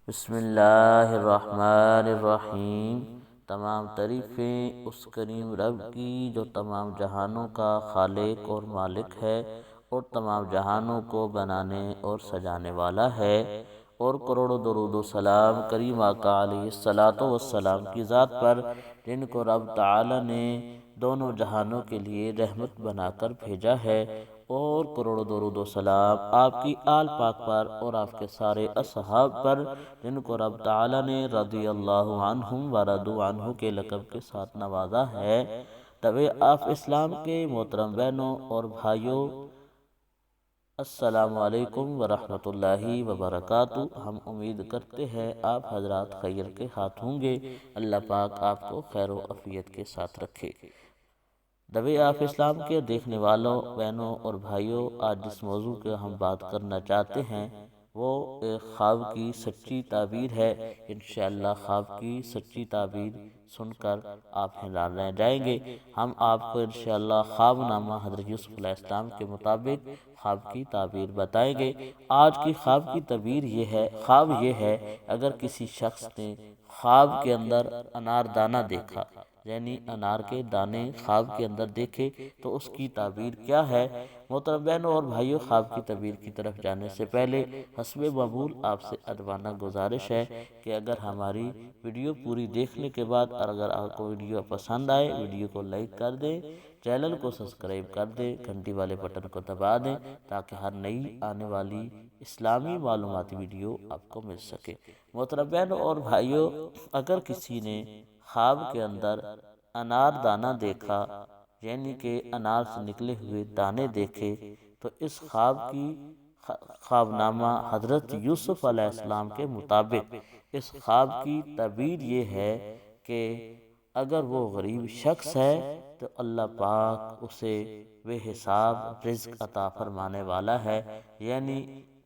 بسم اللہ الرحمن الرحیم۔ تمام تعریفیں اس کریم رب کی جو تمام جہانوں کا خالق اور مالک ہے اور تمام جہانوں کو بنانے اور سجانے والا ہے، اور کروڑوں درود و سلام کریم آقا علیہ الصلاۃ والسلام کی ذات پر، جن کو رب تعالی نے دونوں جہانوں کے لیے رحمت بنا کر بھیجا ہے، اور کروڑوں درود و سلام آپ کی آل پاک پر اور آپ کے سارے اصحاب پر، جن کو رب تعالی نے رضی اللہ عنہم ورضوا عنہ کے لقب کے ساتھ نوازا ہے۔ طبع آپ اسلام کے محترم بہنوں اور بھائیوں، السلام علیکم ورحمۃ اللہ وبرکاتہ۔ ہم امید کرتے ہیں آپ حضرات خیر کے ہاتھ ہوں گے۔ اللہ پاک آپ کو خیر و عافیت کے ساتھ رکھے۔ طبع آپ اسلام کے دیکھنے والوں بہنوں اور بھائیوں، آج جس موضوع کی ہم بات کرنا چاہتے ہیں وہ ایک خواب کی سچی تعبیر ہے۔ انشاءاللہ خواب کی سچی تعبیر سن کر آپ حیران رہ جائیں گے۔ ہم آپ کو انشاءاللہ خواب نامہ حضرت یوسف علیہ السلام کے مطابق خواب کی تعبیر بتائیں گے۔ آج کی خواب کی تعبیر خواب یہ ہے، اگر کسی شخص نے خواب کے اندر انار دانہ دیکھا، یعنی انار کے دانے خواب کے اندر دیکھے، تو اس کی تعبیر کیا ہے؟ محترم بہنوں اور بھائیوں، خواب کی تعبیر کی طرف جانے سے پہلے حسب معمول آپ سے ادبانہ گزارش ہے کہ اگر ہماری ویڈیو پوری دیکھنے کے بعد اگر آپ کو ویڈیو پسند آئے، ویڈیو کو لائک کر دیں، چینل کو سبسکرائب کر دیں، گھنٹی والے بٹن کو دبا دیں، تاکہ ہر نئی آنے والی اسلامی معلوماتی ویڈیو آپ کو مل سکے۔ محترم بہنوں اور بھائیوں، اگر کسی نے خواب کے اندر انار دانہ دیکھا، یعنی کہ انار سے نکلے ہوئے دانے دیکھے، تو اس خواب نامہ حضرت یوسف علیہ السلام کے مطابق اس خواب کی تعبیر یہ ہے کہ اگر وہ غریب شخص ہے تو اللہ پاک اسے بے حساب رزق عطا فرمانے والا ہے، یعنی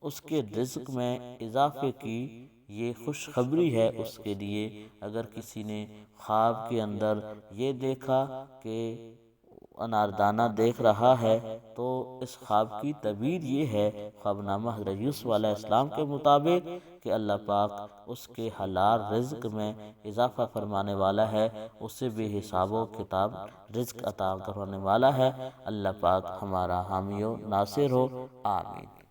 اس کے رزق میں اضافے کی یہ خوشخبری ہے اس کے لیے۔ اگر کسی نے خواب کے اندر یہ دیکھا کہ اناردانہ دیکھ رہا ہے، تو اس خواب کی تعبیر یہ ہے، خواب نامہ حضرت یوسف علیہ السلام کے مطابق، کہ اللہ پاک اس کے حلال رزق میں اضافہ فرمانے والا ہے، اسے بے حساب و کتاب رزق عطا کروانے والا ہے۔ اللہ پاک ہمارا حامی و ناصر ہو، آمین۔